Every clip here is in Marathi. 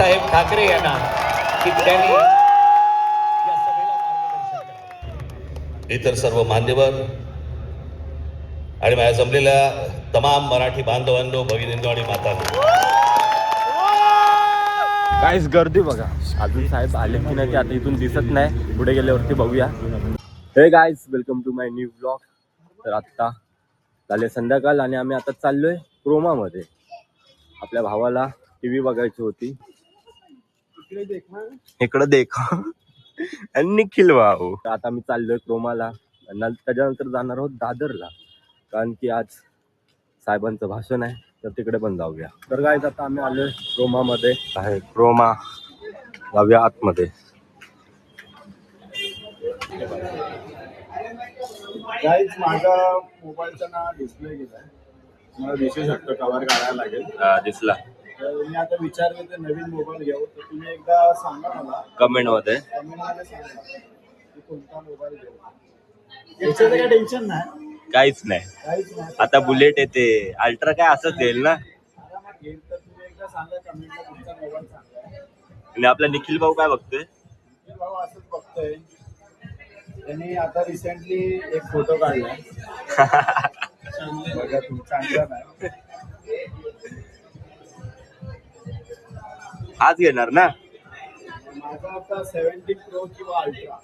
साहेब ठाकरे यांना की त्यांनी या सभेला मार्गदर्शन करावे. इतर सर्व मान्यवर आणि माझ्या जमलेल्या तमाम मराठी बांधवांनो, भगिनींनो आणि मातांनो, काहीच गर्दी बघा. अजून साहेब आले की नाही ते आता इथून दिसत नाही. पुढे गेल्यावरती बघूया. Hey guys, welcome to my new blog. तर आत्ता झाले संध्याकाळ आणि आम्ही आता चाललोय क्रोमामध्ये. आपल्या भावाला टीव्ही बघायची होती. इकडे देखा आणि निखिल भाऊ. आता आम्ही चाललोय क्रोमाला. त्याच्यानंतर जाणार आहोत दादरला, कारण की आज साहेबांचं भाषण आहे, तर तिकडे पण जाऊया. तर गाईज आता आम्ही आलोय क्रोमामध्ये. आहे क्रोमा, जाऊया आतमध्ये. गाईज, माझा मोबाईलचा ना डिस्प्ले गेलाय. मला दिसू शकतो, कव्हर काढायला लागेल. दिसला तर मी आता विचारले तर नवीन मोबाईल घेऊ, तर तुम्ही एकदा सांगा मला कमेंट मध्ये सांगा की कोणता मोबाईल घेऊ. याचं काही टेन्शन नाही, काहीच नाही. काहीच नाही. आता बुलेट येते, अल्ट्रा काय असंच येईल ना. आरामात घेईल, तर तुम्ही एकदा सांगा कमेंटला तुमचा मोबाईल सांगा. आणि आपला निखिल भाऊ काय बघतोय? मी भाऊ असंच बघतोय. त्यांनी आता रिसेंटली एक फोटो काढलाय. बघा, चांगला नाही. आज घेणार ना. माझा आता 17 प्रो किंवा अल्ट्रा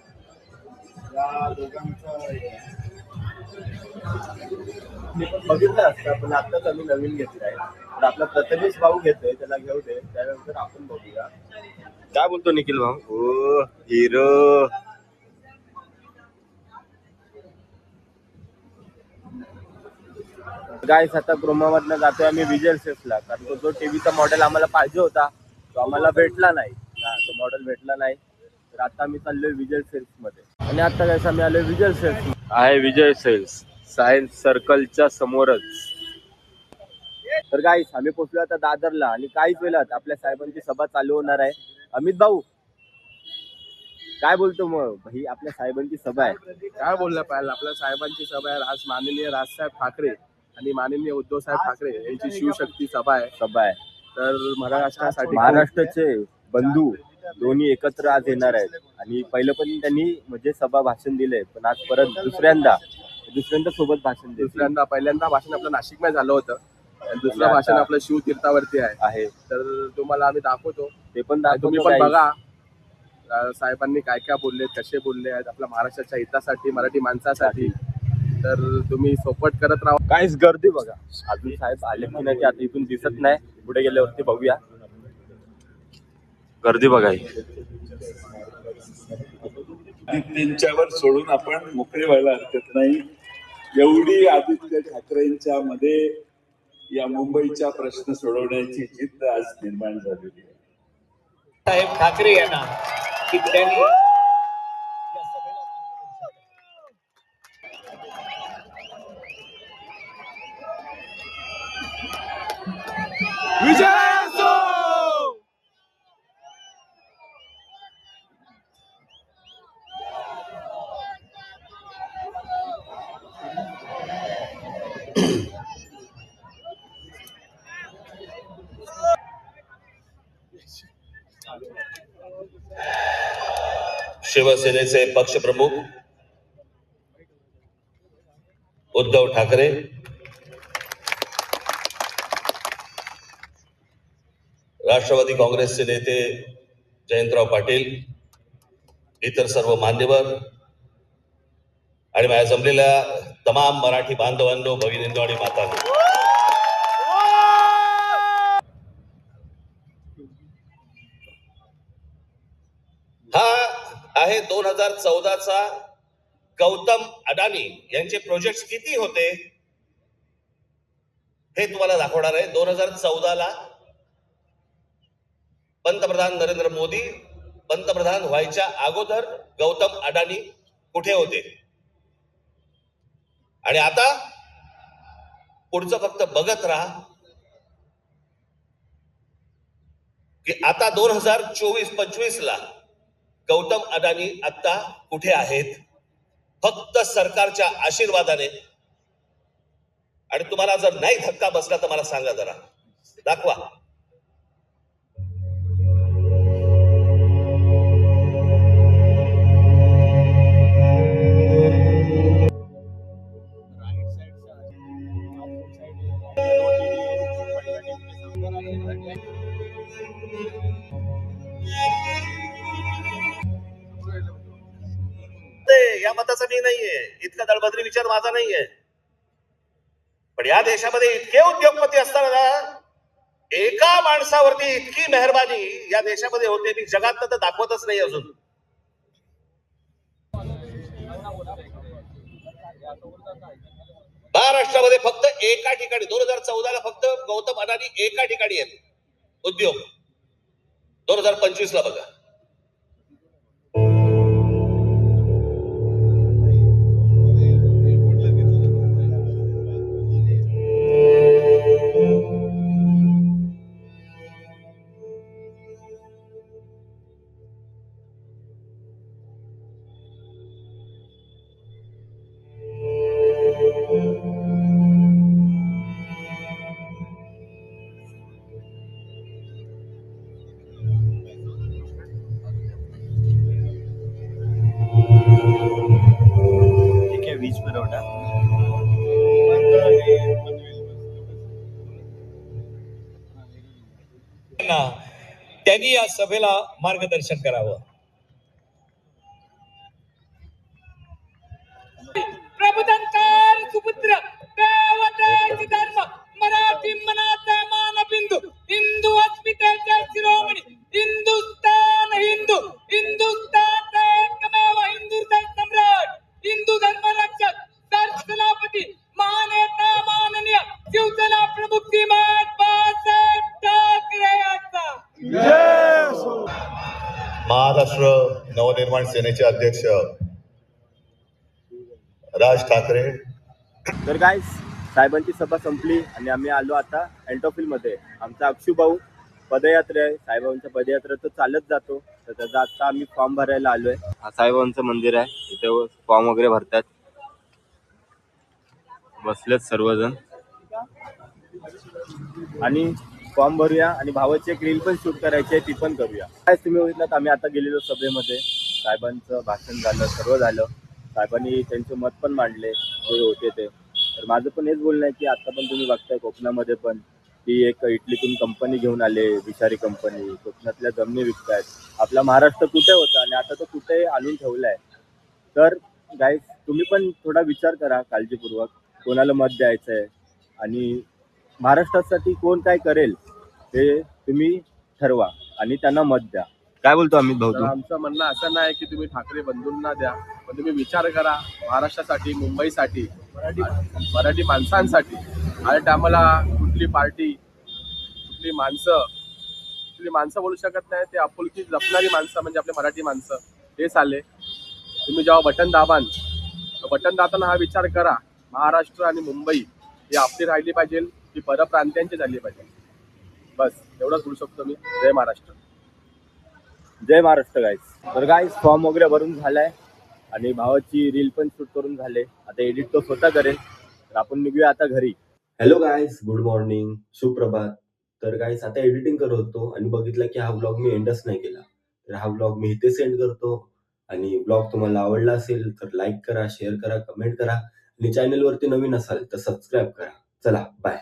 या दोघांचा मी पण बघितलं असतं, पण आत्ताच आम्ही नवीन घेतलाय. तर आपला प्रथमेश भाऊ घेतोय, त्याला घेऊ दे, त्यानंतर आपण बघूया. काय बोलतो निखिल भाऊ? ओ हिरो. गाईस, आता क्रोमामधनं जातोय आम्ही विजय सेल्सला, कारण तो जो टीव्हीचा मॉडेल आम्हाला पाहिजे होता तो आम्हाला भेटला नाही. तो मॉडेल भेटला नाही, तर आता आम्ही चाललोय विजय सेल्स मध्ये. आणि आता काय आम्ही आलोय विजय सेल्स आहे. विजय सेल्स सायन्स सर्कलच्या समोरच. तर गाईस, आम्ही पोहोचलो आता दादरला आणि काहीच वेळात आपल्या साहेबांची सभा चालू होणार आहे. अमित भाऊ काय बोलतो मग भाई? आपल्या साहेबांची सभा आहे. काय बोललं पाहिजे? आपल्या साहेबांची सभा आहे. माननीय राजसाहेब ठाकरे आणि माननीय उद्धवसाहेब ठाकरे यांची शिवशक्ती सभा आहे. तर महाराष्ट्राचे बंधू दोन्ही एकत्र आज येणार आहेत. आणि पहिलं पण त्यांनी म्हणजे सभा भाषण दिलंय, पण आज परत दुसऱ्यांदा सोबत भाषण दिलं. पहिल्यांदा भाषण आपलं नाशिकमध्ये झालं होतं, आणि दुसरं भाषण आपलं शिवतीर्थावरती आहे. तर तुम्हाला आम्ही दाखवतो, ते पण तुम्ही पण बघा साहेबांनी काय काय बोलले, कसे बोलले आहेत आपल्या महाराष्ट्राच्या हितासाठी, मराठी माणसासाठी. तर तुम्ही सपोर्ट करत राहा. काहीच गर्दी बघा. अजून साहेब आले की नाही ते आता इथून दिसत नाही. पुढे गेल्यावरती बघूया. गर्दी बघा. त्यांच्यावर सोडून आपण मोकळे व्हायला हरकत नाही. एवढी आदित्य ठाकरेंच्या मध्ये या मुंबईचा प्रश्न सोडवण्याची जिद्द आज निर्माण झालेली आहे. साहेब ठाकरे यांना की त्यांनी या सभेला मार्गदर्शन करावे. शिवसेनेचे पक्षप्रमुख उद्धव ठाकरे, राष्ट्रवादी काँग्रेसचे नेते जयंतराव पाटील, इतर सर्व मान्यवर आणि माझ्या जमलेल्या तमाम मराठी बांधवांनो, भगिनींनो आणि मातांनो, हा आहे 2014चा गौतम अडानी यांचे प्रोजेक्ट किती होते हे तुम्हाला दाखवणार आहे. 2014ला पंतप्रधान नरेंद्र मोदी पंतप्रधान व्हायच्या अगोदर गौतम अडानी कुठे होते, आणि आता पुढचं फक्त बघत राहा की आता 2024-25 ला गौतम अडानी आता कुठे आहेत. फक्त सरकारच्या आशीर्वादाने. आणि तुम्हाला जर नाही धक्का बसला तर मला सांगा, जरा दाखवा. या मताचा मी नाहीये, इतका दळभद्री विचार माझा नाहीये. पण या देशामध्ये इतके उद्योगपती असताना एका माणसावरती इतकी मेहरबानी या देशामध्ये होते, मी जगात तर दाखवतच नाही अजून. महाराष्ट्रामध्ये फक्त एका ठिकाणी 2014ला फक्त गौतम अदानी एका ठिकाणी आहेत उद्योग. 2025ला बघा. ठीक आहे, वीज पुरवठा. त्यांनी या सभेला मार्गदर्शन करावं. प्रबोधनकार सुपुत्र देवतेचे धर्म मराठी मनाचा मानबिंदू हिंदू अस्मितेचे शिरोमणी हिंदुस्तान हिंदू हिंदुस्तानचा एकमेव हिंदू सम्राट हिंदू धर्म रक्षक सरसेनापती महानेता माननीय शिवसेना प्रमुख श्रीमान बाळासाहेब ठाकरे यांचा महाराष्ट्र नवनिर्माण सेनेचे अध्यक्ष राज ठाकरे. तर गाईस, साहेबांची सभा संपली आणि आम्ही आलो आता एंटोफिल मध्ये. आमचा अक्षू भाऊ पदयात्रा आहे, साईबाबांच्या पदयात्रेत चालत जातो, तर त्याचा आता आम्ही फॉर्म भरायला आलोय. हा साईबाबांचं मंदिर आहे, इथे फॉर्म वगैरे भरतात. बसलेत सर्वजण आणि फॉर्म भरूया आणि भावाची एक रील पण शूट करायची आहे, ती पण करूया. काय तुम्ही बघितलं, आम्ही आता गेलेलो सभेमध्ये. साहेबांचं भाषण झालं, सर्व झालं. साहेबांनी त्यांचे मत पण मांडले जे होते ते. तर माझं पण हेच बोलणं आहे की आता पण तुम्ही बघताय कोकणामध्ये पण की एक इटलीतून कंपनी घेऊन आले, विषारी कंपनी. कोकणातल्या जमिनी विकतायत. आपला महाराष्ट्र कुठे होता आणि आता तो कुठे आणून ठेवलाय. तर गाईस, तुम्ही पण थोडा विचार करा काळजीपूर्वक, कोणाला मत द्यायचं आहे आणि महाराष्ट्रासाठी कोण काय करेल ते तुम्ही ठरवा आणि त्यांना मत द्या. काय बोलतो अमित भाऊ? तर आमचं म्हणणं असं नाही की तुम्ही ठाकरे बंधूंना द्या, पण तुम्ही विचार करा महाराष्ट्रासाठी, मुंबईसाठी, मराठी माणसांसाठी. आणि टायमाला कुठली पार्टी, कुठली माणसं बोलू शकत नाही, ते आपुलकी जपणारी माणसं म्हणजे आपले मराठी माणसं तेच आले. तुम्ही जेव्हा बटन दाबाल, बटन दाबताना हा विचार करा, महाराष्ट्र आणि मुंबई ही आपली राहिली पाहिजे की परप्रांतीयांची झाली पाहिजे. बस एवढंच बोलू शकतो मी. जय महाराष्ट्र. जय महाराष्ट्र गाईस. तर गाईस, फॉर्म वगैरे भरून झालाय आणि भावाची रील पण शूट करून झाले. आता एडिट तो स्वतः करेल. तर आपण निघूया आता घरी. हॅलो गाईज, गुड मॉर्निंग, सुप्रभात. तर गाईज, आता एडिटिंग करत होतो आणि बघितलं की हा व्लॉग मी एंडच नाही केला. तर हा व्लॉग मी इथे सेंड करतो. आणि व्लॉग तुम्हाला आवडला असेल तर लाईक करा, शेअर करा, कमेंट करा आणि चॅनलवरती नवीन असाल तर सबस्क्राईब करा. चला, बाय.